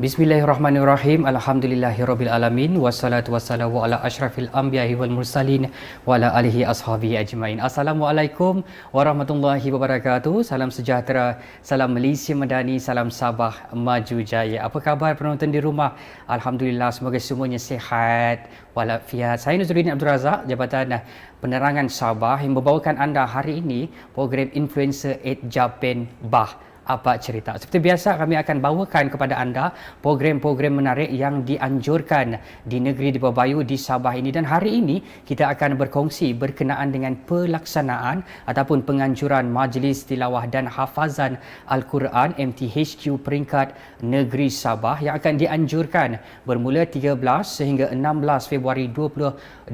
Bismillahirrahmanirrahim. Alhamdulillahirabbil alamin wassalatu wassalamu ala asyrafil anbiya'i wal mursalin wa ala alihi ashabihi ajmain. Assalamualaikum warahmatullahi wabarakatuh. Salam sejahtera, salam Malaysia Madani, salam Sabah maju jaya. Apa khabar penonton di rumah? Alhamdulillah, semoga semuanya sihat walafiat. Saya Nazruddin Abdul Razak, Jabatan Penerangan Sabah, yang membawakan anda hari ini program Influencer 8 Japan Bah. Apa cerita? Seperti biasa, kami akan bawakan kepada anda program-program menarik yang dianjurkan di negeri di bawah bayu di Sabah ini. Dan hari ini kita akan berkongsi berkenaan dengan pelaksanaan ataupun penganjuran Majlis Tilawah dan Hafazan Al-Quran MTHQ peringkat negeri Sabah yang akan dianjurkan bermula 13 sehingga 16 Februari 2025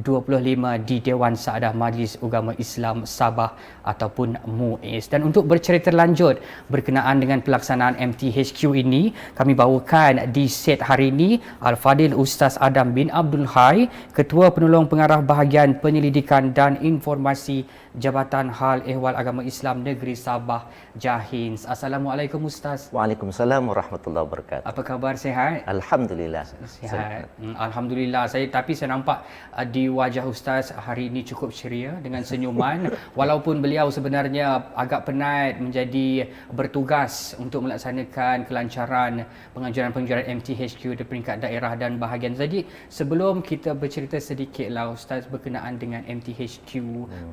di Dewan Saadah Majlis Ugama Islam Sabah ataupun MUIS. Dan untuk bercerita lanjut berkenaan dengan pelaksanaan MTHQ ini, kami bawakan di set hari ini Al-Fadil Ustaz Adam bin Abdul Hai, Ketua Penolong Pengarah Bahagian Penyelidikan dan Informasi Jabatan Hal Ehwal Agama Islam Negeri Sabah Jahins. Assalamualaikum Ustaz. Waalaikumsalam warahmatullahi wabarakatuh. Apa khabar, sihat? Alhamdulillah. Sihat. Alhamdulillah. Tapi saya nampak di wajah Ustaz hari ini cukup ceria dengan senyuman walaupun beliau sebenarnya agak penat menjadi bertugas untuk melaksanakan kelancaran penganjuran-penganjuran MTHQ di peringkat daerah dan bahagian. Jadi sebelum kita bercerita sedikitlah Ustaz berkenaan dengan MTHQ,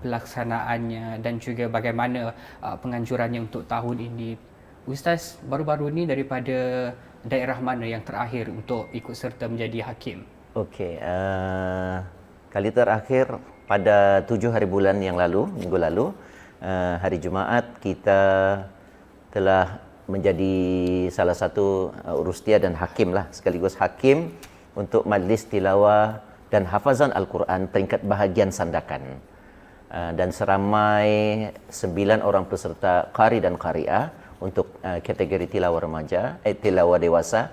pelaksanaannya dan juga bagaimana penganjurannya untuk tahun ini. Ustaz baru-baru ni daripada daerah mana yang terakhir untuk ikut serta menjadi hakim? Okey, kali terakhir pada 7 hari bulan yang lalu, minggu lalu, hari Jumaat, kita telah menjadi salah satu urustia dan hakim lah, sekaligus hakim untuk Majlis Tilawah dan Hafazan Al-Quran peringkat bahagian Sandakan. Dan seramai 9 orang peserta qari dan qari'ah untuk kategori tilawah remaja, tilawah dewasa.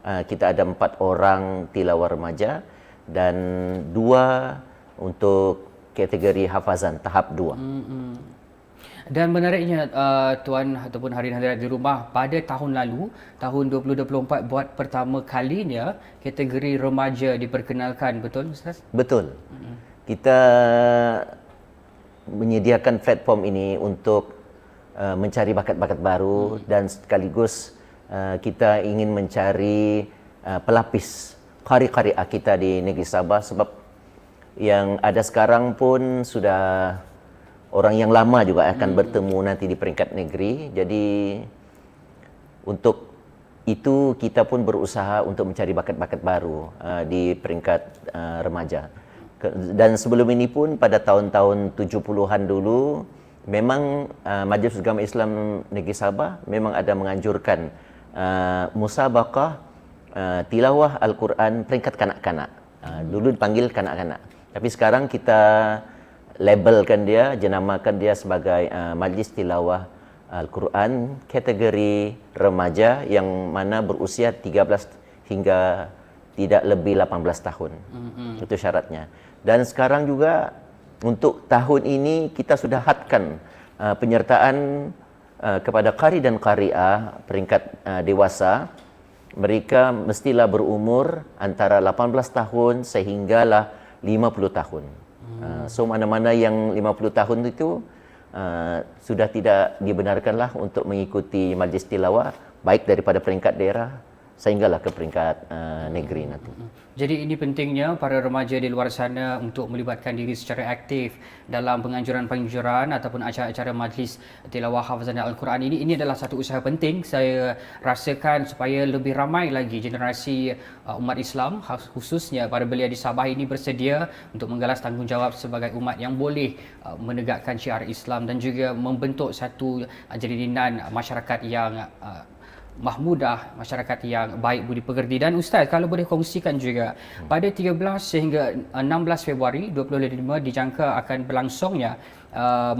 Kita ada 4 orang tilawah remaja dan 2 untuk kategori hafazan tahap 2. Dan menariknya tuan ataupun hadirin hadirat di rumah, pada tahun lalu, tahun 2024 buat pertama kalinya kategori remaja diperkenalkan, betul Ustaz? Betul. Kita menyediakan platform ini untuk mencari bakat-bakat baru dan sekaligus kita ingin mencari pelapis qari-qari'ah kita di negeri Sabah, sebab yang ada sekarang pun sudah orang yang lama juga akan bertemu nanti di peringkat negeri. Jadi untuk itu kita pun berusaha untuk mencari bakat-bakat baru di peringkat remaja. Dan sebelum ini pun pada tahun-tahun 70-an dulu memang Majlis Ugama Islam Negeri Sabah memang ada menganjurkan musabaqah tilawah Al-Quran peringkat kanak-kanak. Dulu dipanggil kanak-kanak. Tapi sekarang kita labelkan dia, jenamakan dia sebagai Majlis Tilawah Al-Quran kategori remaja yang mana berusia 13 hingga tidak lebih 18 tahun. Itu syaratnya. Dan sekarang juga untuk tahun ini kita sudah hadkan penyertaan kepada qari dan qari'ah peringkat dewasa. Mereka mestilah berumur antara 18 tahun sehinggalah 50 tahun. So mana-mana yang 50 tahun itu sudah tidak dibenarkanlah untuk mengikuti majlis tilawah baik daripada peringkat daerah sehinggalah ke peringkat negeri nanti. Jadi ini pentingnya para remaja di luar sana untuk melibatkan diri secara aktif dalam penganjuran-penganjuran ataupun acara-acara majlis tilawah hafazan Al-Quran ini. Ini adalah satu usaha penting saya rasakan supaya lebih ramai lagi generasi umat Islam khususnya para belia di Sabah ini bersedia untuk menggalas tanggungjawab sebagai umat yang boleh menegakkan syiar Islam dan juga membentuk satu jalinan masyarakat yang mahmudah, masyarakat yang baik budi pekerti. Dan Ustaz, kalau boleh kongsikan juga, pada 13 sehingga 16 Februari 2025 dijangka akan berlangsungnya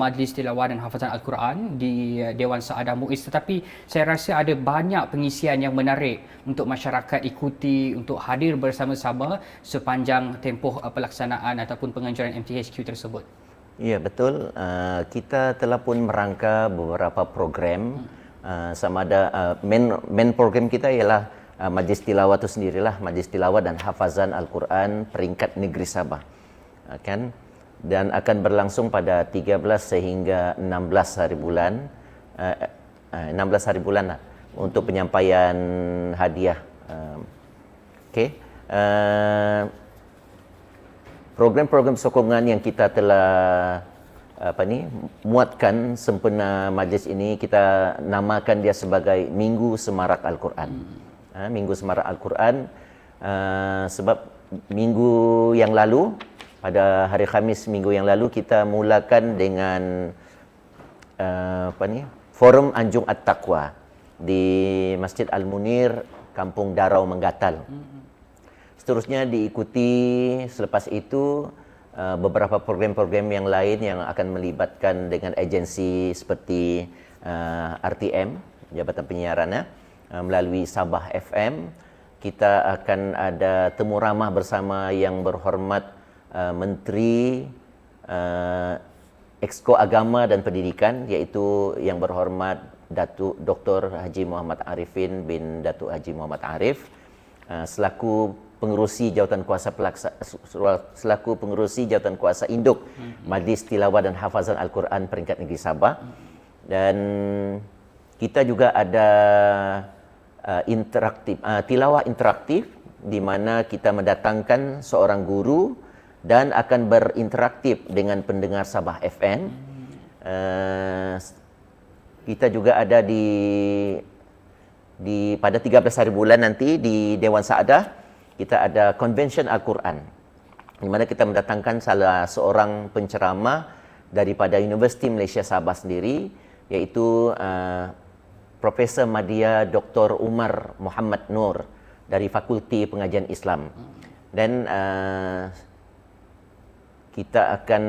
Majlis Tilawah dan Hafazan Al-Quran di Dewan Saadah MUIS. Tetapi saya rasa ada banyak pengisian yang menarik untuk masyarakat ikuti, untuk hadir bersama-sama sepanjang tempoh pelaksanaan ataupun penganjuran MTHQ tersebut. Ya, betul. Kita telah pun merangka beberapa program. Sama ada main program kita ialah Majlis Tilawah itu sendirilah, Majlis Tilawah dan Hafazan Al-Quran peringkat negeri Sabah. Kan? Dan akan berlangsung pada 13 sehingga 16 hari bulan. 16 hari bulan lah untuk penyampaian hadiah. Okey. Program-program sokongan yang kita telah muatkan sempena majlis ini, kita namakan dia sebagai Minggu Semarak Al-Quran. Minggu Semarak Al-Quran sebab minggu yang lalu, pada hari Khamis minggu yang lalu, kita mulakan dengan Forum Anjung At-Taqwa di Masjid Al-Munir, Kampung Darau Menggatal. Seterusnya diikuti selepas itu beberapa program-program yang lain yang akan melibatkan dengan agensi seperti RTM, Jabatan Penyiaran, melalui Sabah FM. Kita akan ada temu ramah bersama yang berhormat Menteri Exco Agama dan Pendidikan, iaitu yang berhormat Datuk Dr. Haji Muhammad Arifin bin Datuk Haji Muhammad Arif, selaku pengerusi jawatan kuasa induk Majlis Tilawah dan Hafazan Al-Quran peringkat negeri Sabah. Dan kita juga ada tilawah interaktif, di mana kita mendatangkan seorang guru dan akan berinteraktif dengan pendengar Sabah FM. Kita juga ada di pada 13 hari bulan nanti di Dewan Saadah, kita ada Convention Al-Quran, di mana kita mendatangkan salah seorang penceramah daripada Universiti Malaysia Sabah sendiri, iaitu Profesor Madya Dr. Umar Muhammad Nur dari Fakulti Pengajian Islam. Dan kita akan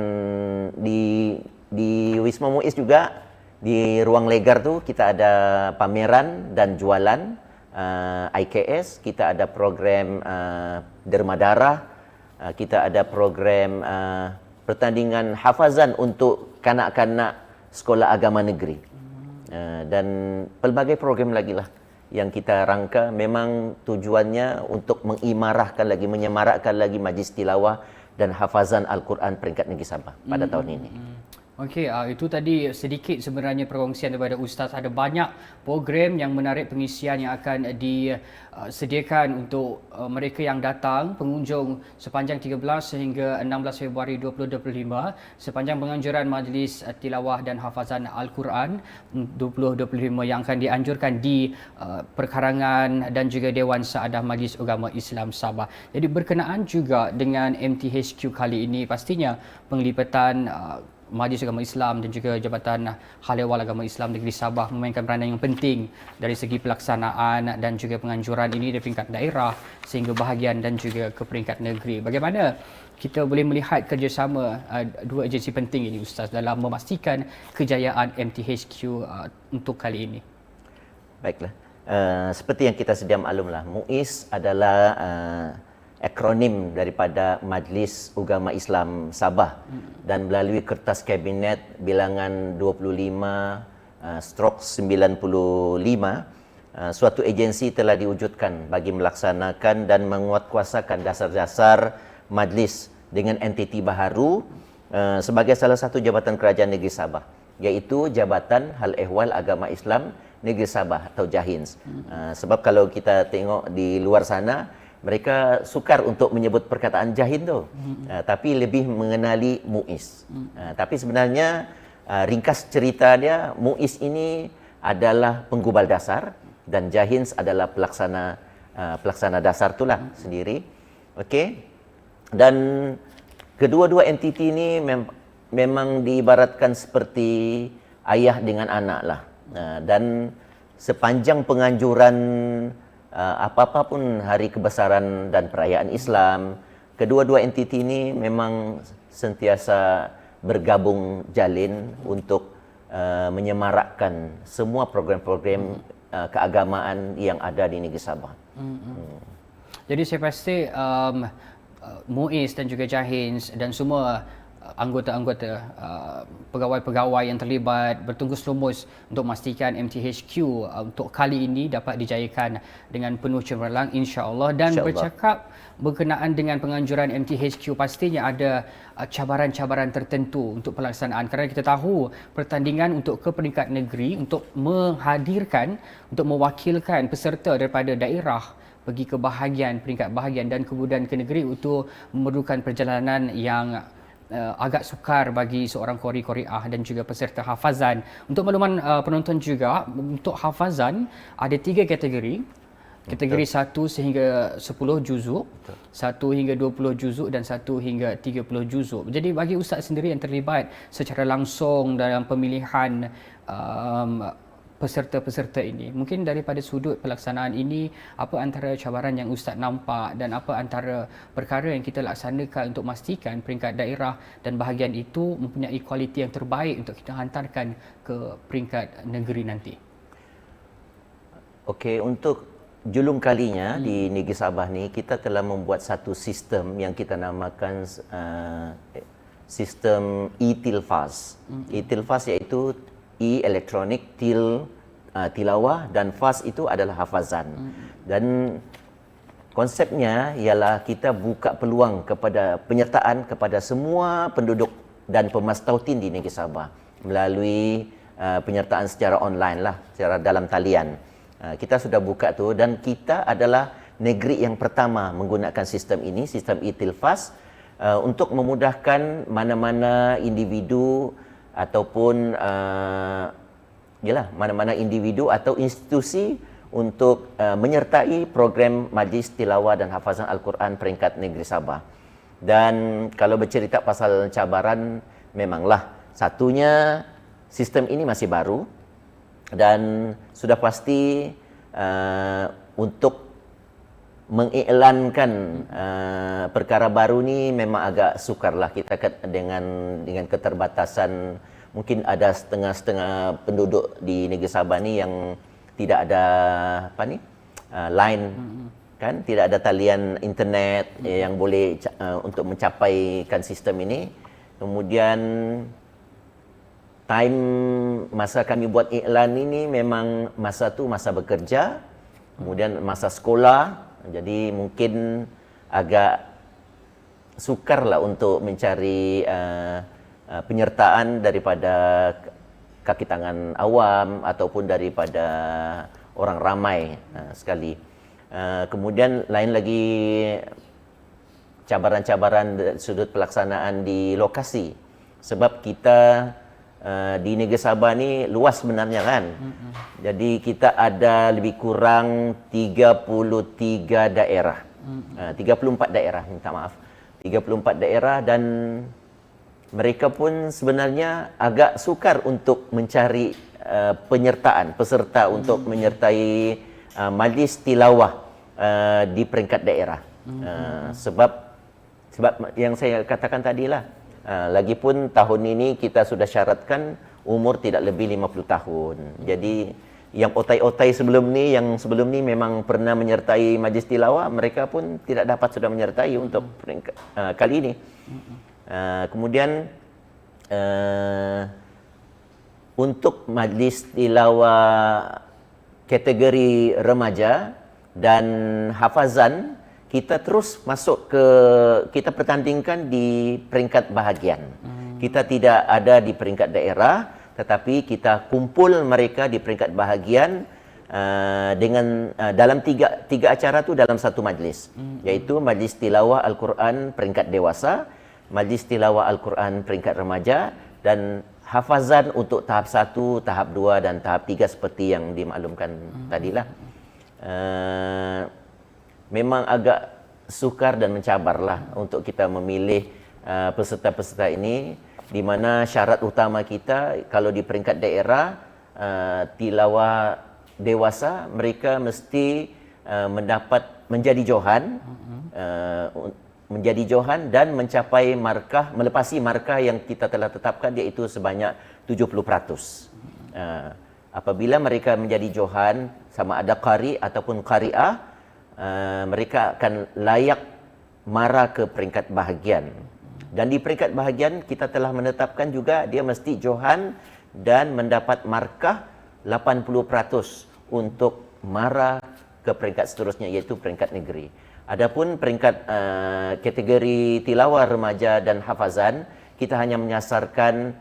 di Wisma Muiz juga, di ruang legar tu kita ada pameran dan jualan IKS, kita ada program derma darah, kita ada program pertandingan hafazan untuk kanak-kanak sekolah agama negeri, dan pelbagai program lagi lah yang kita rangka. Memang tujuannya untuk mengimarahkan lagi, menyemarakkan lagi majlis tilawah dan hafazan Al-Quran peringkat negeri Sabah pada tahun ini. Okey, itu tadi sedikit sebenarnya perkongsian daripada Ustaz. Ada banyak program yang menarik pengisian yang akan disediakan untuk mereka yang datang, pengunjung sepanjang 13 sehingga 16 Februari 2025, sepanjang penganjuran Majlis Tilawah dan Hafazan Al-Quran 2025 yang akan dianjurkan di perkarangan dan juga Dewan Saadah Majlis Agama Islam Sabah. Jadi berkenaan juga dengan MTHQ kali ini, pastinya penglibatan Majlis Agama Islam dan juga Jabatan Hal Ehwal Agama Islam Negeri Sabah memainkan peranan yang penting dari segi pelaksanaan dan juga penganjuran ini dari peringkat daerah sehingga bahagian dan juga ke peringkat negeri. Bagaimana kita boleh melihat kerjasama dua agensi penting ini, Ustaz, dalam memastikan kejayaan MTHQ untuk kali ini? Baiklah. Seperti yang kita sedia maklumlah, MUIS adalah akronim daripada Majlis Agama Islam Sabah, dan melalui kertas kabinet bilangan 25/95 suatu agensi telah diwujudkan bagi melaksanakan dan menguatkuasakan dasar-dasar majlis dengan entiti baharu sebagai salah satu jabatan kerajaan negeri Sabah, iaitu Jabatan Hal Ehwal Agama Islam Negeri Sabah atau JAHINS. Sebab kalau kita tengok di luar sana, mereka sukar untuk menyebut perkataan Jahin tu, tapi lebih mengenali MUIS. Tapi sebenarnya ringkas cerita dia, MUIS ini adalah penggubal dasar dan Jahins adalah pelaksana dasar itulah sendiri. Okey. Dan kedua-dua entiti ini memang diibaratkan seperti ayah dengan anak lah. Dan sepanjang penganjuran apa-apa pun hari kebesaran dan perayaan Islam, kedua-dua entiti ini memang sentiasa bergabung jalin untuk menyemarakkan semua program-program keagamaan yang ada di negeri Sabah. Jadi saya pasti MUIS dan juga JAHINS dan semua anggota-anggota pegawai-pegawai yang terlibat bertungkus lumus untuk memastikan MTHQ untuk kali ini dapat dijayakan dengan penuh cemerlang insya-Allah. Dan bercakap berkenaan dengan penganjuran MTHQ, pastinya ada cabaran-cabaran tertentu untuk pelaksanaan, kerana kita tahu pertandingan untuk ke peringkat negeri untuk menghadirkan, untuk mewakilkan peserta daripada daerah pergi ke bahagian peringkat bahagian dan kemudian ke negeri itu memerlukan perjalanan yang agak sukar bagi seorang qari-qariah dan juga peserta hafazan. Untuk makluman penonton juga, untuk hafazan ada 3 kategori. Kategori 1 sehingga 10 juzuk, 1 hingga 20 juzuk dan 1 hingga 30 juzuk. Jadi bagi ustaz sendiri yang terlibat secara langsung dalam pemilihan peserta-peserta ini, mungkin daripada sudut pelaksanaan ini, apa antara cabaran yang ustaz nampak dan apa antara perkara yang kita laksanakan untuk memastikan peringkat daerah dan bahagian itu mempunyai kualiti yang terbaik untuk kita hantarkan ke peringkat negeri nanti? Okey, untuk julung kalinya di Negeri Sabah ni, kita telah membuat satu sistem yang kita namakan sistem e-tilfaz. E-tilfaz iaitu elektronik, tilawah dan faz itu adalah hafazan. Dan konsepnya ialah kita buka peluang kepada penyertaan kepada semua penduduk dan pemastautin di Negeri Sabah melalui penyertaan secara online lah, secara dalam talian. Kita sudah buka tu dan kita adalah negeri yang pertama menggunakan sistem ini, sistem e-tilfaz, untuk memudahkan mana-mana individu ataupun mana-mana individu atau institusi untuk menyertai program Majlis Tilawah dan Hafazan Al-Quran peringkat negeri Sabah. Dan kalau bercerita pasal cabaran, memanglah satunya sistem ini masih baru dan sudah pasti untuk mengiklankan perkara baru ni memang agak sukarlah kita dengan keterbatasan. Mungkin ada setengah-setengah penduduk di Negeri Sabah ni yang tidak ada line, kan, tidak ada talian internet yang boleh untuk mencapaikan sistem ini. Kemudian time masa kami buat iklan ini memang masa tu masa bekerja, kemudian masa sekolah. Jadi mungkin agak sukarlah untuk mencari penyertaan daripada kaki tangan awam ataupun daripada orang ramai sekali. Kemudian lain lagi cabaran-cabaran sudut pelaksanaan di lokasi. Sebab kita di Negeri Sabah ni luas sebenarnya kan. Jadi kita ada lebih kurang 33 daerah. 34 daerah, minta maaf. 34 daerah dan mereka pun sebenarnya agak sukar untuk mencari penyertaan, peserta untuk menyertai majlis tilawah di peringkat daerah. Sebab yang saya katakan tadilah, lagipun tahun ini kita sudah syaratkan umur tidak lebih 50 tahun. Jadi yang otai-otai sebelum ni memang pernah menyertai majlis tilawah, mereka pun tidak dapat sudah menyertai untuk peringkat kali ini. Kemudian untuk majlis tilawah kategori remaja dan hafazan, kita terus masuk kita pertandingkan di peringkat bahagian. Kita tidak ada di peringkat daerah, tetapi kita kumpul mereka di peringkat bahagian dengan dalam tiga acara tu dalam satu majlis, iaitu majlis tilawah Al-Quran peringkat dewasa, majlis tilawah Al-Quran peringkat remaja dan hafazan untuk tahap 1, tahap 2 dan tahap 3 seperti yang dimaklumkan tadilah. Memang agak sukar dan mencabarlah untuk kita memilih peserta-peserta ini, di mana syarat utama kita kalau di peringkat daerah tilawah dewasa, mereka mesti menjadi johan dan mencapai markah, melepasi markah yang kita telah tetapkan, iaitu sebanyak 70%. Apabila mereka menjadi johan, sama ada qari ataupun qari'ah, mereka akan layak mara ke peringkat bahagian. Dan di peringkat bahagian kita telah menetapkan juga dia mesti Johan dan mendapat markah 80% untuk mara ke peringkat seterusnya, iaitu peringkat negeri. Adapun peringkat kategori tilawah remaja dan hafazan, kita hanya menyasarkan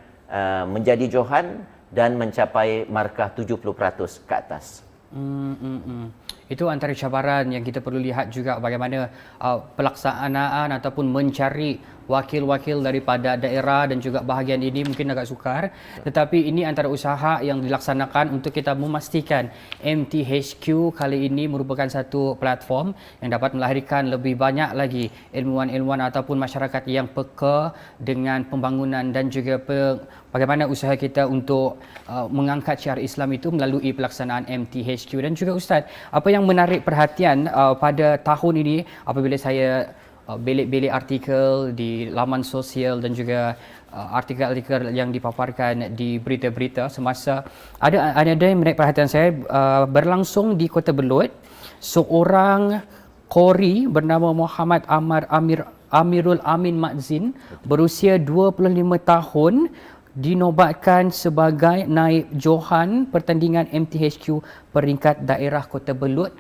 menjadi Johan dan mencapai markah 70% ke atas. Itu antara cabaran yang kita perlu lihat juga, bagaimana pelaksanaan ataupun mencari wakil-wakil daripada daerah dan juga bahagian ini mungkin agak sukar, tetapi ini antara usaha yang dilaksanakan untuk kita memastikan MTHQ kali ini merupakan satu platform yang dapat melahirkan lebih banyak lagi ilmuwan-ilmuwan ataupun masyarakat yang peka dengan pembangunan dan juga bagaimana usaha kita untuk mengangkat syiar Islam itu melalui pelaksanaan MTHQ. Dan juga Ustaz, apa yang menarik perhatian pada tahun ini apabila saya belik-belik artikel di laman sosial dan juga artikel-artikel yang dipaparkan di berita-berita semasa, ada yang menarik perhatian saya, berlangsung di Kota Belud, seorang qori bernama Muhammad Amirul Amin Madzin berusia 25 tahun dinobatkan sebagai naib Johan pertandingan MTHQ peringkat daerah Kota Belud,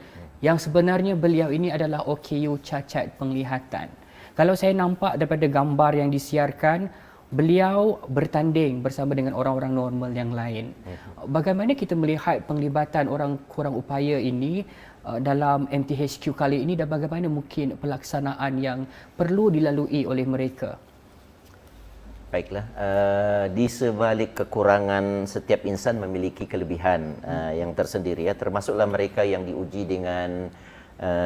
yang sebenarnya beliau ini adalah OKU cacat penglihatan. Kalau saya nampak daripada gambar yang disiarkan, beliau bertanding bersama dengan orang-orang normal yang lain. Bagaimana kita melihat penglibatan orang kurang upaya ini dalam MTHQ kali ini, dan bagaimana mungkin pelaksanaan yang perlu dilalui oleh mereka? Baiklah, di sebalik kekurangan setiap insan memiliki kelebihan yang tersendiri, ya, termasuklah mereka yang diuji dengan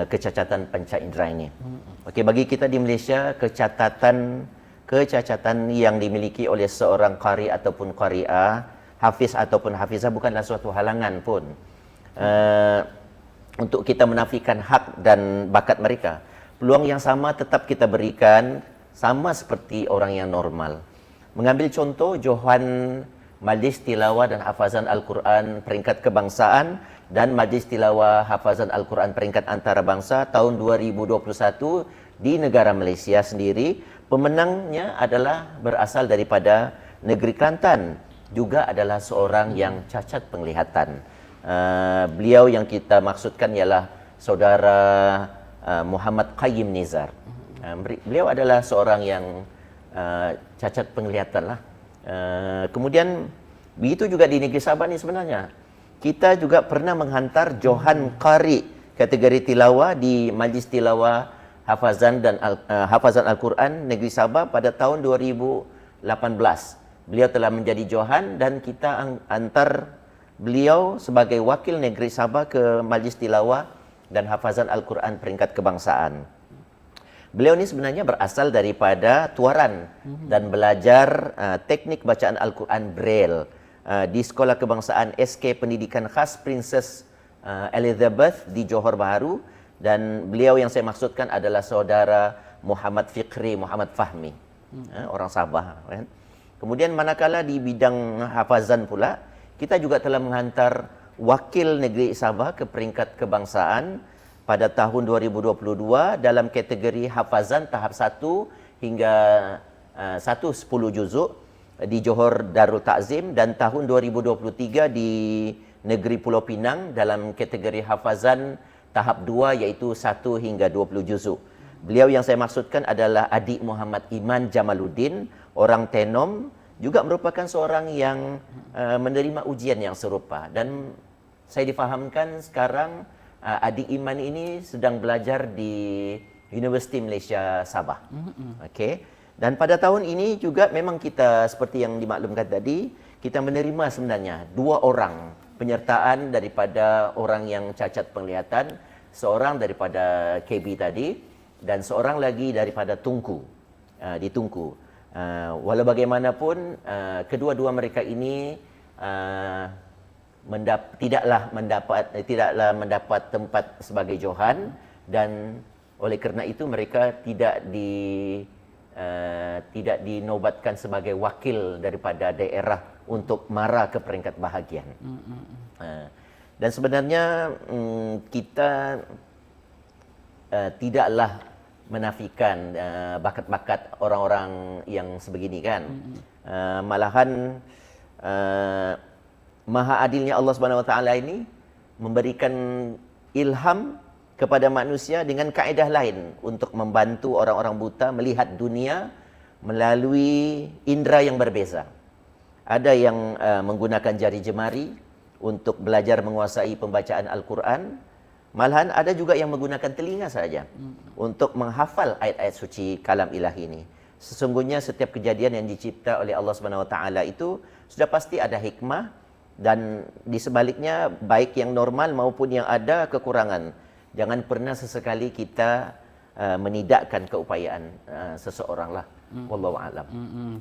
kecacatan panca indera ini. Okey, bagi kita di Malaysia, kecacatan yang dimiliki oleh seorang qari ataupun qari'ah, hafiz ataupun hafizah bukanlah suatu halangan pun untuk kita menafikan hak dan bakat mereka. Peluang yang sama tetap kita berikan, sama seperti orang yang normal. Mengambil contoh Johan Majlis Tilawah dan Hafazan Al-Quran peringkat kebangsaan dan Majlis Tilawah Hafazan Al-Quran peringkat antarabangsa tahun 2021 di negara Malaysia sendiri, pemenangnya adalah berasal daripada negeri Kelantan, juga adalah seorang yang cacat penglihatan. Beliau yang kita maksudkan ialah saudara Muhammad Qayyim Nizar. Beliau adalah seorang yang cacat penglihatan lah. Kemudian begitu juga di negeri Sabah ni sebenarnya. Kita juga pernah menghantar Johan Qari kategori tilawah di Majlis Tilawah Hafazan dan Hafazan Al-Quran Negeri Sabah pada tahun 2018. Beliau telah menjadi Johan dan kita hantar beliau sebagai wakil Negeri Sabah ke Majlis Tilawah dan Hafazan Al-Quran peringkat kebangsaan. Beliau ni sebenarnya berasal daripada Tuaran dan belajar teknik bacaan Al-Quran Braille di Sekolah Kebangsaan SK Pendidikan Khas Princess Elizabeth di Johor Bahru, dan beliau yang saya maksudkan adalah saudara Muhammad Fikri Muhammad Fahmi, orang Sabah, kan? Kemudian manakala di bidang hafazan pula, kita juga telah menghantar wakil negeri Sabah ke peringkat kebangsaan pada tahun 2022 dalam kategori hafazan tahap 1 hingga 10 juzuk di Johor Darul Ta'zim, dan tahun 2023 di negeri Pulau Pinang dalam kategori hafazan tahap 2 iaitu 1 hingga 20 juzuk. Beliau yang saya maksudkan adalah adik Muhammad Iman Jamaluddin, orang Tenom, juga merupakan seorang yang menerima ujian yang serupa, dan saya difahamkan sekarang adik Iman ini sedang belajar di Universiti Malaysia Sabah. Okey. Dan pada tahun ini juga memang kita seperti yang dimaklumkan tadi, kita menerima sebenarnya 2 orang penyertaan daripada orang yang cacat penglihatan, seorang daripada KB tadi dan seorang lagi daripada Tunku, di Tunku. Walau bagaimanapun kedua-dua mereka ini tidaklah mendapat tempat sebagai Johan, dan oleh kerana itu mereka tidak dinobatkan sebagai wakil daripada daerah untuk mara ke peringkat bahagian. Dan sebenarnya kita tidaklah menafikan bakat-bakat orang-orang yang sebegini kan. Malahan maha adilnya Allah Subhanahu Wa Taala ini memberikan ilham kepada manusia dengan kaedah lain untuk membantu orang-orang buta melihat dunia melalui indera yang berbeza. Ada yang menggunakan jari jemari untuk belajar menguasai pembacaan Al-Quran. Malahan ada juga yang menggunakan telinga saja untuk menghafal ayat-ayat suci kalam ilahi ini. Sesungguhnya setiap kejadian yang dicipta oleh Allah Subhanahu Wa Taala itu sudah pasti ada hikmah, dan di sebaliknya baik yang normal maupun yang ada kekurangan. Jangan pernah sesekali kita menidakkan keupayaan seseorang lah. Wallahu a'lam.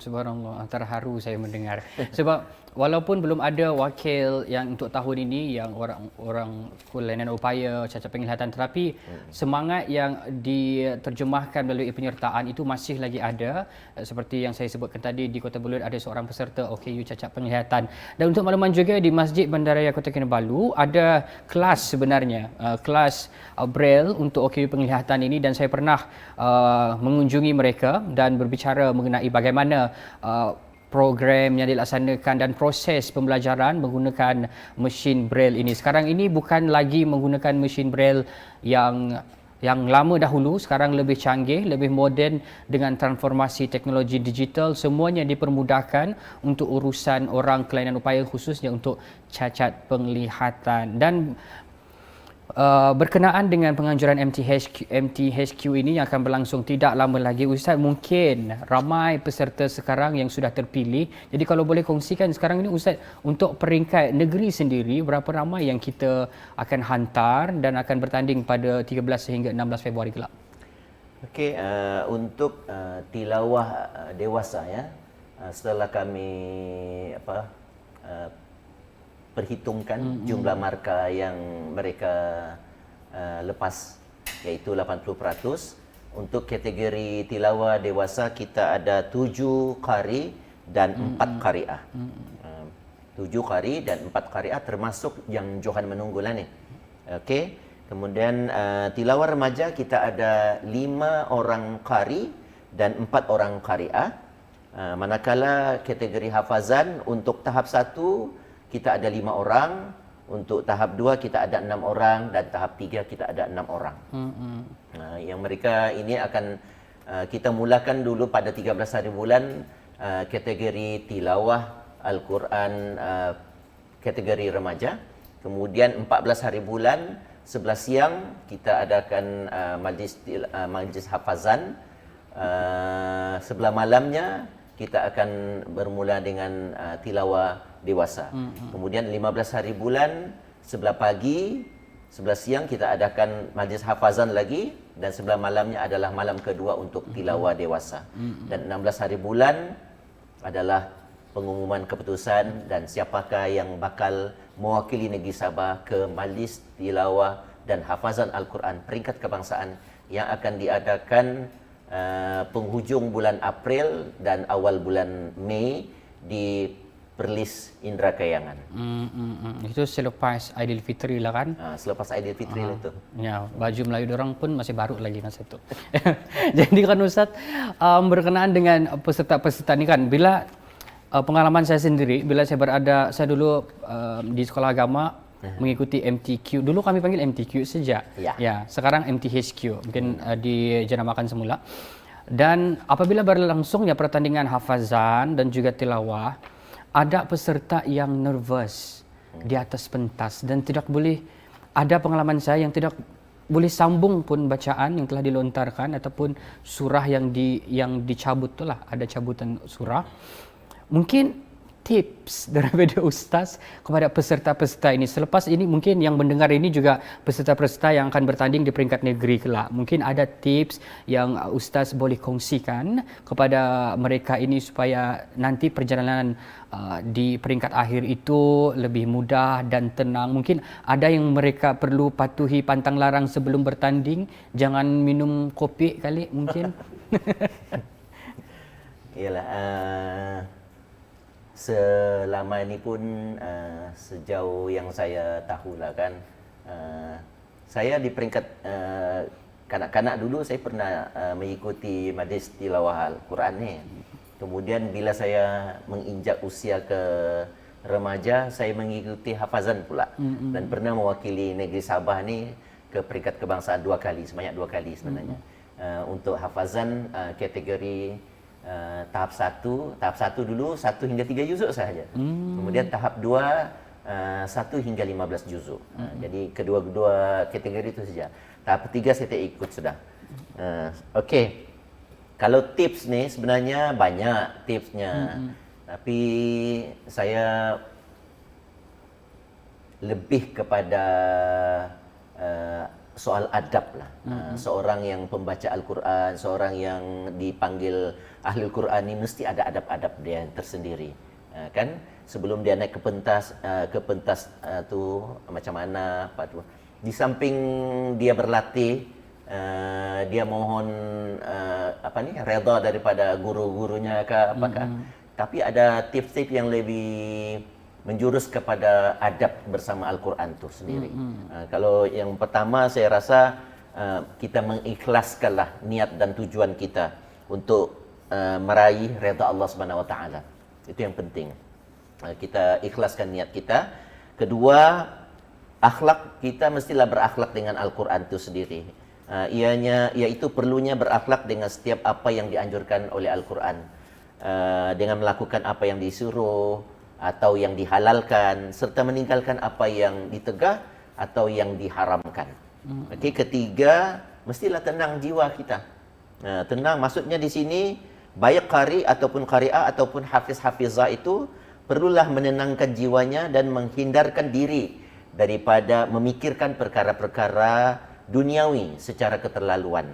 Subhanallah, terharu saya mendengar. Sebab walaupun belum ada wakil yang untuk tahun ini yang orang kelainan upaya cacat penglihatan, tetapi semangat yang diterjemahkan melalui penyertaan itu masih lagi ada. Seperti yang saya sebutkan tadi, di Kota Belud ada seorang peserta OKU cacat penglihatan. Dan untuk makluman juga, di Masjid Bandaraya Kota Kinabalu ada kelas sebenarnya, kelas Braille untuk OKU penglihatan ini, dan saya pernah mengunjungi mereka dan berbicara mengenai bagaimana program yang dilaksanakan dan proses pembelajaran menggunakan mesin Braille ini. Sekarang ini bukan lagi menggunakan mesin Braille yang lama dahulu, sekarang lebih canggih, lebih moden dengan transformasi teknologi digital. Semuanya dipermudahkan untuk urusan orang kelainan upaya, khususnya untuk cacat penglihatan. Dan berkenaan dengan penganjuran MTHQ ini yang akan berlangsung tidak lama lagi, Ustaz, mungkin ramai peserta sekarang yang sudah terpilih. Jadi kalau boleh kongsikan sekarang ini, Ustaz, untuk peringkat negeri sendiri, berapa ramai yang kita akan hantar dan akan bertanding pada 13 sehingga 16 Februari kelak? Okey, untuk tilawah dewasa ya, setelah kami perhitungkan jumlah markah yang mereka lepas, iaitu 80%. Untuk kategori tilawah dewasa kita ada 7 qari dan 4 qari'ah. 7 qari dan 4 qari'ah termasuk yang Johan menunggu lah ni. Okey. Kemudian tilawah remaja kita ada 5 orang qari dan 4 orang qari'ah. Manakala kategori hafazan untuk tahap 1 kita ada 5 orang, untuk tahap 2 kita ada 6 orang, dan tahap 3 kita ada 6 orang. Yang mereka ini akan kita mulakan dulu pada 13 hari bulan kategori tilawah Al-Quran kategori remaja. Kemudian 14 hari bulan 11 siang kita adakan majlis hafazan. Sebelah malamnya kita akan bermula dengan tilawah dewasa. Kemudian 15 hari bulan, sebelah pagi, sebelah siang kita adakan majlis hafazan lagi, dan sebelah malamnya adalah malam kedua untuk tilawah dewasa. Dan 16 hari bulan adalah pengumuman keputusan dan siapakah yang bakal mewakili negeri Sabah ke majlis tilawah dan hafazan Al-Quran peringkat kebangsaan yang akan diadakan penghujung bulan April dan awal bulan Mei di Perlis Indra Kayangan. Itu selepas Aidilfitri lah kan? Selepas Aidilfitri itu. Ya, baju Melayu dorang pun masih baru lagi masa itu. Jadi kan Ustaz, berkenaan dengan peserta-peserta ni kan, bila pengalaman saya sendiri, bila saya dulu di sekolah agama mengikuti MTQ. Dulu kami panggil MTQ sejak. Ya, sekarang MTHQ. Mungkin dijenamakan semula. Dan apabila berlangsungnya pertandingan hafazan dan juga tilawah, ada peserta yang nervous di atas pentas dan tidak boleh, ada pengalaman saya yang tidak boleh sambung pun bacaan yang telah dilontarkan ataupun surah yang dicabut itulah, ada cabutan surah. Mungkin tips daripada Ustaz kepada peserta-peserta ini. Selepas ini mungkin yang mendengar ini juga peserta-peserta yang akan bertanding di peringkat negeri kelak. Mungkin ada tips yang Ustaz boleh kongsikan kepada mereka ini supaya nanti perjalanan di peringkat akhir itu lebih mudah dan tenang. Mungkin ada yang mereka perlu patuhi pantang larang sebelum bertanding. Jangan minum kopi kali mungkin. Yalah, selama ini pun sejauh yang saya tahulah kan, saya di peringkat kanak-kanak dulu saya pernah mengikuti majlis tilawah Al-Quran ni. Kemudian bila saya menginjak usia ke remaja, saya mengikuti hafazan pula. Dan pernah mewakili negeri Sabah ni ke peringkat kebangsaan 2 kali, sebanyak 2 kali sebenarnya. Untuk hafazan kategori tahap 1 dulu 1 hingga 3 juzuk sahaja. Kemudian tahap 2 1 hingga 15 juzuk. Jadi kedua-dua kategori itu saja. Tahap 3 saya tak ikut sudah. Okey. Kalau tips ni sebenarnya banyak tipsnya. Tapi saya lebih kepada soal adab lah. Seorang yang pembaca Al-Quran, seorang yang dipanggil ahli Al-Quran ni mesti ada adab-adab dia tersendiri. Kan sebelum dia naik ke pentas tu macam mana apa tu. Di samping dia berlatih, dia mohon redha daripada guru-gurunya ke apakah. Tapi ada tips-tips yang lebih menjurus kepada adab bersama Al-Quran tu sendiri. Kalau yang pertama saya rasa kita mengikhlaskanlah niat dan tujuan kita untuk meraih redha Allah Subhanahu Wa Taala. Itu yang penting. Kita ikhlaskan niat kita. Kedua, akhlak kita mestilah berakhlak dengan Al-Quran itu sendiri. Iaitu perlunya berakhlak dengan setiap apa yang dianjurkan oleh Al-Quran. Dengan melakukan apa yang disuruh atau yang dihalalkan, serta meninggalkan apa yang ditegah atau yang diharamkan. Okey, ketiga, mestilah tenang jiwa kita. Tenang maksudnya di sini, baik qari ataupun qari'ah ataupun hafiz-hafizah itu perlulah menenangkan jiwanya dan menghindarkan diri daripada memikirkan perkara-perkara duniawi secara keterlaluan.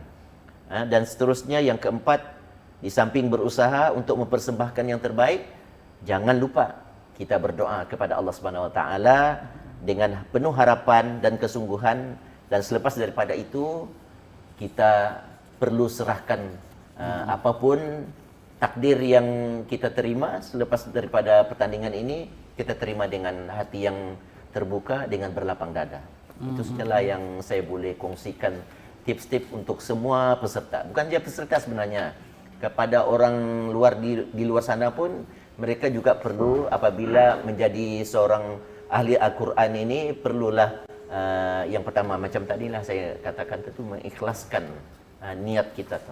Dan seterusnya yang keempat, di samping berusaha untuk mempersembahkan yang terbaik, jangan lupa kita berdoa kepada Allah Subhanahu Wa Taala dengan penuh harapan dan kesungguhan, dan selepas daripada itu kita perlu serahkan apapun takdir yang kita terima selepas daripada pertandingan ini, kita terima dengan hati yang terbuka, dengan berlapang dada. Itu sajalah yang saya boleh kongsikan, tips-tips untuk semua peserta. Bukan saja peserta sebenarnya, kepada orang luar di luar sana pun mereka juga perlu, apabila menjadi seorang ahli Al-Quran ini, perlulah yang pertama macam tadilah saya katakan itu, mengikhlaskan niat kita tu.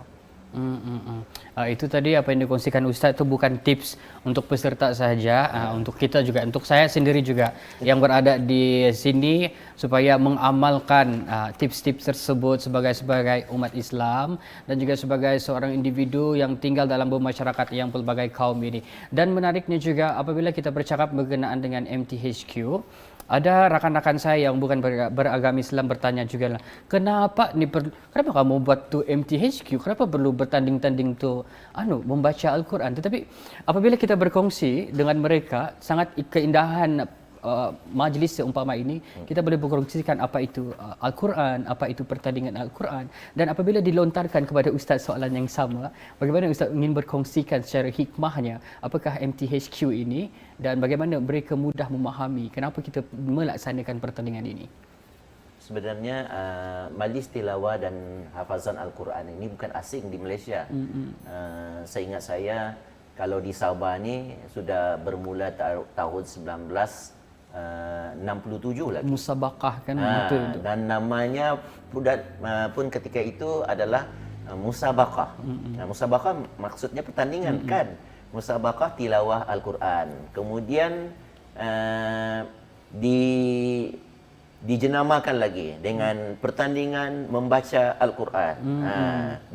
Itu tadi apa yang dikongsikan Ustaz, itu bukan tips untuk peserta sahaja, untuk kita juga, untuk saya sendiri juga yang berada di sini, supaya mengamalkan tips-tips tersebut sebagai umat Islam dan juga sebagai seorang individu yang tinggal dalam bermasyarakat yang pelbagai kaum ini. Dan menariknya juga apabila kita bercakap berkenaan dengan MTHQ, ada rakan-rakan saya yang bukan beragama Islam bertanya juga lah, kenapa kamu buat tu MTHQ? Kenapa perlu bertanding-tanding tu membaca Al-Quran? Tetapi apabila kita berkongsi dengan mereka, sangat keindahan majlis seumpama ini, kita boleh berkongsikan apa itu Al-Quran, apa itu pertandingan Al-Quran. Dan apabila dilontarkan kepada Ustaz soalan yang sama, bagaimana Ustaz ingin berkongsikan secara hikmahnya apakah MTHQ ini dan bagaimana mereka mudah memahami kenapa kita melaksanakan pertandingan ini. Sebenarnya majlis tilawah dan hafazan Al-Quran ini bukan asing di Malaysia. Seingat saya, kalau di Sabah ni sudah bermula tahun 1967 lagi. Musabaqah kan, betul. Dan namanya pun ketika itu adalah musabaqah. Musabaqah maksudnya pertandingan kan. Musabaqah tilawah Al-Quran. Kemudian dijenamakan lagi dengan pertandingan membaca Al-Quran.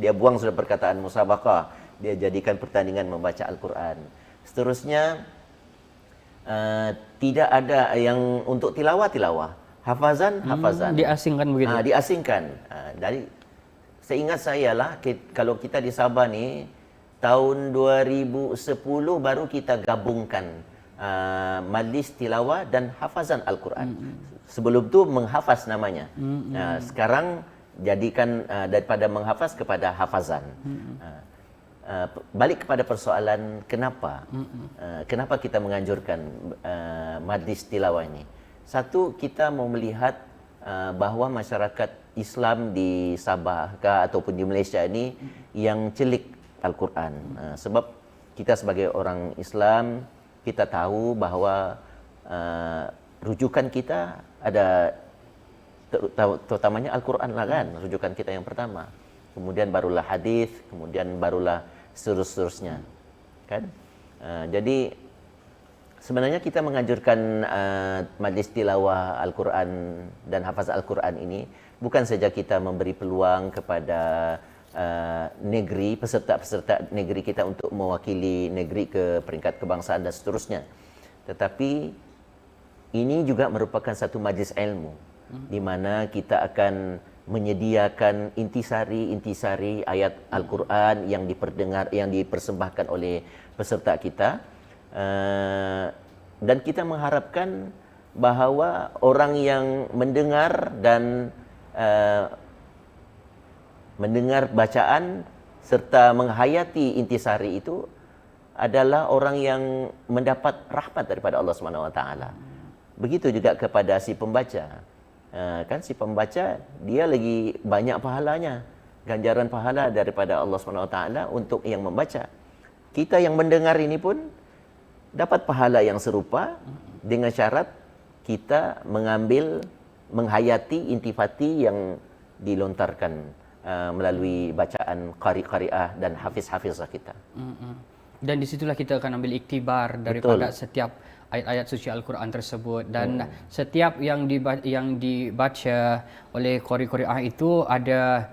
Dia buang sudah perkataan musabaqah, dia jadikan pertandingan membaca Al-Quran. Seterusnya tidak ada yang untuk tilawah. Hafazan. Diasingkan begitu. Diasingkan. Dari seingat saya lah, kalau kita di Sabah ni tahun 2010 baru kita gabungkan majlis tilawah dan hafazan Al-Quran. Sebelum tu menghafaz namanya. Sekarang jadikan daripada menghafaz kepada hafazan. Balik kepada persoalan kenapa kenapa kita menganjurkan majlis tilawah ini. Satu, kita mau melihat bahawa masyarakat Islam di Sabah ataupun di Malaysia ini yang celik Al-Quran. Sebab kita sebagai orang Islam, kita tahu bahawa rujukan kita ada terutamanya Al-Quran lah kan, rujukan kita yang pertama. Kemudian barulah hadis, kemudian barulah seterusnya. Kan? Jadi sebenarnya kita menganjurkan majlis tilawah Al-Quran dan hafaz Al-Quran ini bukan saja kita memberi peluang kepada negeri, peserta-peserta negeri kita untuk mewakili negeri ke peringkat kebangsaan dan seterusnya. Tetapi ini juga merupakan satu majlis ilmu di mana kita akan menyediakan intisari ayat Al-Quran yang dipersembahkan oleh peserta kita. Dan kita mengharapkan bahawa orang yang mendengar dan mendengar bacaan serta menghayati intisari itu adalah orang yang mendapat rahmat daripada Allah SWT. Begitu juga kepada si pembaca. Kan si pembaca dia lagi banyak pahalanya, ganjaran pahala daripada Allah SWT untuk yang membaca. Kita yang mendengar ini pun dapat pahala yang serupa dengan syarat kita menghayati intifati yang dilontarkan melalui bacaan qari-qari'ah dan hafiz-hafizah kita. Dan disitulah kita akan ambil iktibar daripada setiap ayat-ayat suci Al-Quran tersebut, dan setiap yang dibaca oleh qari-qari'ah itu ada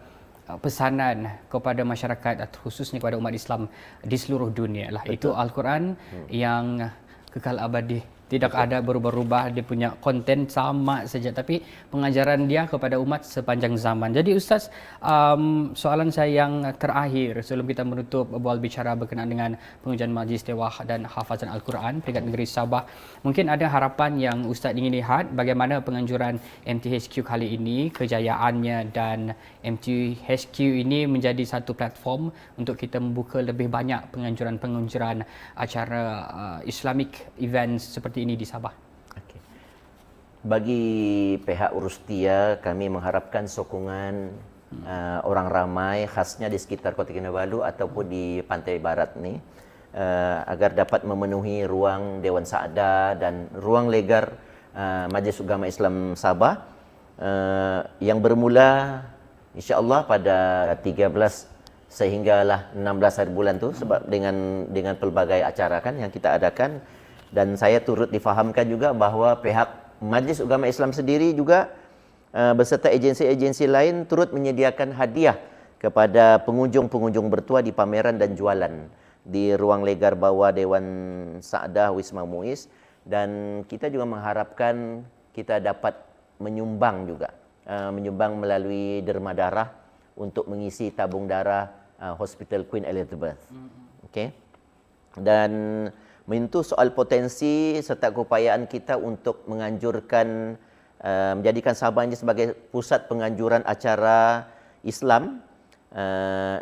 pesanan kepada masyarakat, khususnya kepada umat Islam di seluruh dunia lah. Itu Al-Quran yang kekal abadi, tidak ada berubah-ubah, dia punya konten sama saja, tapi pengajaran dia kepada umat sepanjang zaman. Jadi Ustaz, soalan saya yang terakhir sebelum kita menutup bual bicara berkenaan dengan pengujian majlis tilawah dan hafazan Al-Quran peringkat negeri Sabah, mungkin ada harapan yang Ustaz ingin lihat bagaimana penganjuran MTHQ kali ini, kejayaannya, dan MTHQ ini menjadi satu platform untuk kita membuka lebih banyak penganjuran acara Islamic events seperti ini di Sabah. Okay. Bagi pihak Urustia, kami mengharapkan sokongan orang ramai, khasnya di sekitar Kota Kinabalu ataupun di pantai barat ni, agar dapat memenuhi ruang Dewan Saadah dan ruang legar Majlis Ugama Islam Sabah, yang bermula insya-Allah pada 13 sehinggalah 16 hari bulan tu, sebab dengan pelbagai acara kan yang kita adakan. Dan saya turut difahamkan juga bahawa pihak Majlis Ugama Islam sendiri juga beserta agensi-agensi lain turut menyediakan hadiah kepada pengunjung-pengunjung bertua di pameran dan jualan di ruang legar bawah Dewan Saadah Wisma Muiz. Dan kita juga mengharapkan kita dapat menyumbang juga, menyumbang melalui derma darah untuk mengisi tabung darah Hospital Queen Elizabeth. Okey. Dan menyentuh soal potensi serta keupayaan kita untuk menganjurkan, menjadikan Sabah ini sebagai pusat penganjuran acara Islam.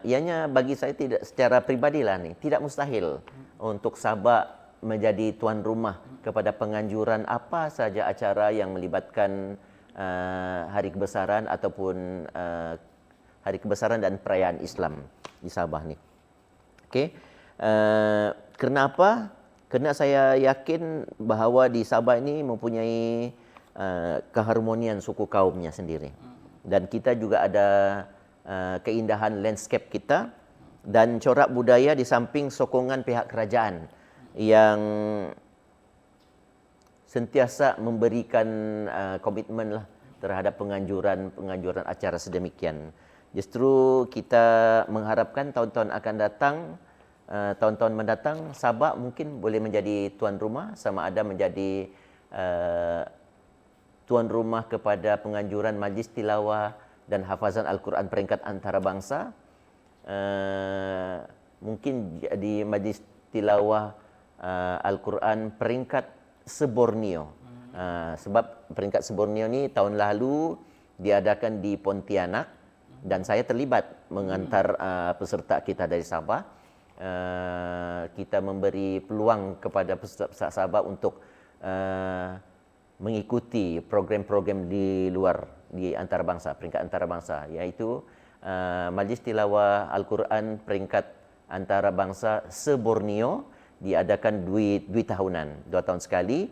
Ianya bagi saya tidak secara pribadilah ni, tidak mustahil untuk Sabah menjadi tuan rumah kepada penganjuran apa saja acara yang melibatkan hari kebesaran ataupun hari kebesaran dan perayaan Islam di Sabah ni. Okey. Kenapa? Kerana saya yakin bahawa di Sabah ini mempunyai keharmonian suku kaumnya sendiri. Dan kita juga ada keindahan landscape kita dan corak budaya di samping sokongan pihak kerajaan yang sentiasa memberikan komitmen lah terhadap penganjuran acara sedemikian. Justru kita mengharapkan tahun-tahun akan datang, tahun-tahun mendatang, Sabah mungkin boleh menjadi tuan rumah, sama ada menjadi tuan rumah kepada penganjuran majlis tilawah dan hafazan Al-Quran peringkat antarabangsa. Mungkin di majlis tilawah Al-Quran peringkat se-Borneo. Sebab peringkat se-Borneo ni tahun lalu diadakan di Pontianak dan saya terlibat mengantar peserta kita dari Sabah. Kita memberi peluang kepada peserta Sabah untuk mengikuti program-program di luar di antarabangsa, peringkat antarabangsa, iaitu Majlis Tilawah Al-Quran peringkat antarabangsa se-Borneo diadakan dua tahunan, 2 tahun sekali.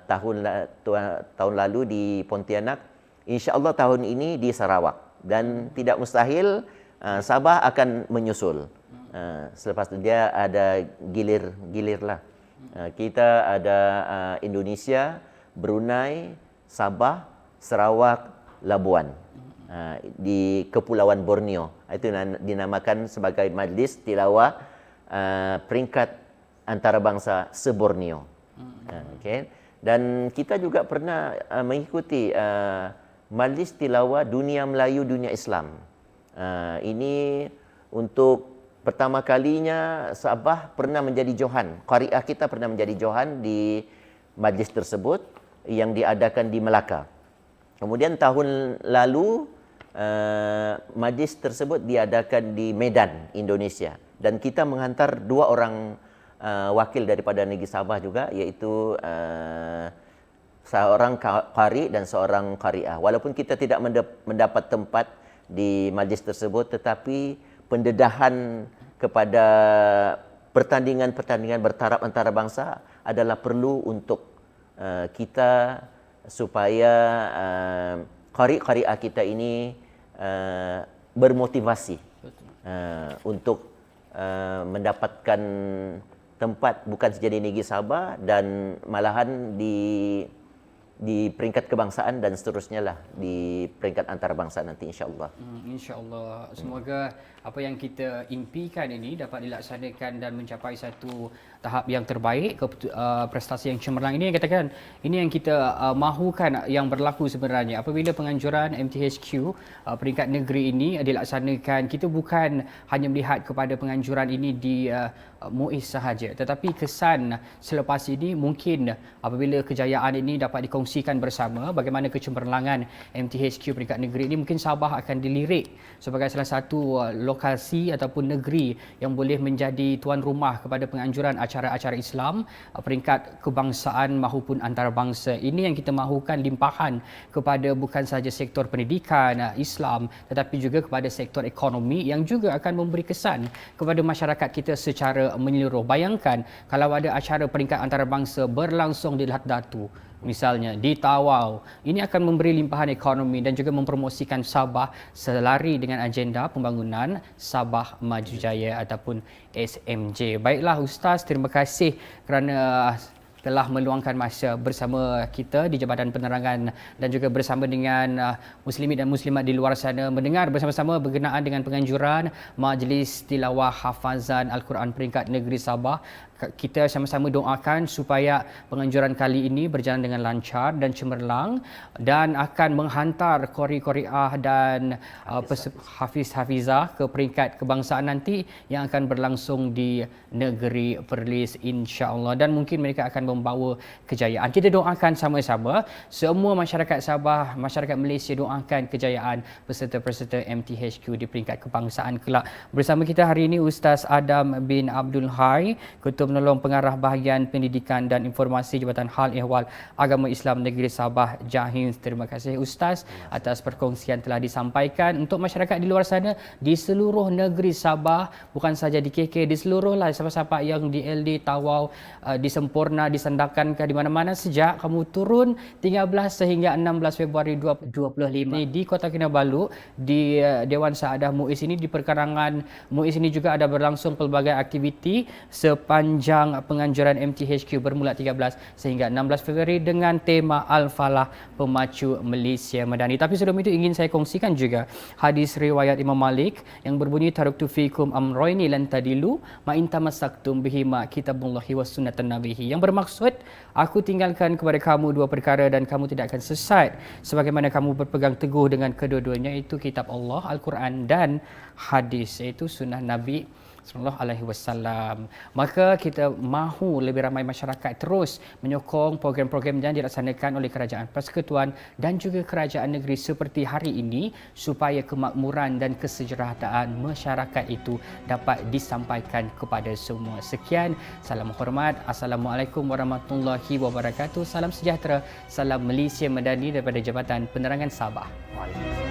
Tahun lalu di Pontianak, insya-Allah tahun ini di Sarawak, dan tidak mustahil Sabah akan menyusul. Selepas itu dia ada gilir lah. Kita ada Indonesia, Brunei, Sabah, Sarawak, Labuan di Kepulauan Borneo. Itu dinamakan sebagai Majlis Tilawah peringkat antarabangsa se-Borneo. Okay. Dan kita juga pernah mengikuti Majlis Tilawah Dunia Melayu Dunia Islam. Ini untuk pertama kalinya Sabah pernah menjadi johan. Qari'ah kita pernah menjadi johan di majlis tersebut yang diadakan di Melaka. Kemudian tahun lalu majlis tersebut diadakan di Medan, Indonesia. Dan kita menghantar 2 orang wakil daripada negeri Sabah juga, iaitu seorang qari dan seorang qari'ah. Walaupun kita tidak mendapat tempat di majlis tersebut, tetapi pendedahan kepada pertandingan-pertandingan bertaraf antarabangsa adalah perlu untuk kita, supaya qari-qari'ah kita ini bermotivasi untuk mendapatkan tempat bukan saja di negeri Sabah, dan malahan di peringkat kebangsaan dan seterusnya lah, di peringkat antarabangsa nanti insya-Allah. InsyaAllah. Semoga apa yang kita impikan ini dapat dilaksanakan dan mencapai satu tahap yang terbaik, prestasi yang cemerlang. Ini yang katakan, ini yang kita mahukan yang berlaku sebenarnya. Apabila penganjuran MTHQ peringkat negeri ini dilaksanakan, kita bukan hanya melihat kepada penganjuran ini di MUIS sahaja, tetapi kesan selepas ini mungkin apabila kejayaan ini dapat dikongsikan bersama, bagaimana kecemerlangan MTHQ peringkat negeri ini, mungkin Sabah akan dilirik sebagai salah satu lokasi ataupun negeri yang boleh menjadi tuan rumah kepada penganjuran acara-acara Islam peringkat kebangsaan maupun antarabangsa. Ini yang kita mahukan, limpahan kepada bukan sahaja sektor pendidikan Islam, tetapi juga kepada sektor ekonomi yang juga akan memberi kesan kepada masyarakat kita secara menyeluruh. Bayangkan kalau ada acara peringkat antarabangsa berlangsung di Lahad Datu, misalnya di Tawau, ini akan memberi limpahan ekonomi dan juga mempromosikan Sabah selari dengan agenda pembangunan Sabah Maju Jaya ataupun SMJ. Baiklah Ustaz, terima kasih kerana telah meluangkan masa bersama kita di Jabatan Penerangan dan juga bersama dengan muslimin dan muslimat di luar sana, mendengar bersama-sama berkenaan dengan penganjuran Majlis Tilawah Hafazan Al-Quran peringkat negeri Sabah. Kita sama-sama doakan supaya penganjuran kali ini berjalan dengan lancar dan cemerlang, dan akan menghantar qari-qari'ah dan hafiz-hafizah ke peringkat kebangsaan nanti yang akan berlangsung di negeri Perlis insya-Allah, dan mungkin mereka akan membawa kejayaan. Kita doakan sama-sama, semua masyarakat Sabah, masyarakat Malaysia, doakan kejayaan peserta-peserta MTHQ di peringkat kebangsaan kelak. Bersama kita hari ini Ustaz Adam bin Abdul Hai, Ketua Penolong Pengarah Bahagian Pendidikan dan Informasi Jabatan Hal Ehwal Agama Islam Negeri Sabah JAHINS. Terima kasih Ustaz atas perkongsian telah disampaikan. Untuk masyarakat di luar sana, di seluruh negeri Sabah, bukan saja di KK, di seluruh lah siapa-siapa yang di LD, Tawau, di Sempurna, di Sandakan, di mana-mana, sejak kamu turun 13 sehingga 16 Februari 2025 di Kota Kinabalu, di Dewan Saadah MUIS ini, di perkarangan MUIS ini juga ada berlangsung pelbagai aktiviti sepanjang penganjuran MTHQ bermula 13 sehingga 16 Februari dengan tema Al-Falah Pemacu Malaysia Madani. Tapi sebelum itu ingin saya kongsikan juga hadis riwayat Imam Malik yang berbunyi, taraktu fikum amroini lan tadilu ma in tamassaktum bihima kitabullahi was sunnatan nabihi, yang bermaksud aku tinggalkan kepada kamu 2 perkara dan kamu tidak akan sesat sebagaimana kamu berpegang teguh dengan kedua-duanya, iaitu kitab Allah Al-Quran dan hadis, iaitu sunnah Nabi sallallahu alaihi wasallam. Maka kita mahu lebih ramai masyarakat terus menyokong program-program yang dilaksanakan oleh Kerajaan Persekutuan dan juga kerajaan negeri seperti hari ini supaya kemakmuran dan kesejahteraan masyarakat itu dapat disampaikan kepada semua. Sekian, salam hormat. Assalamualaikum warahmatullahi wabarakatuh. Salam sejahtera. Salam Malaysia Madani daripada Jabatan Penerangan Sabah. Waalaikumsalam.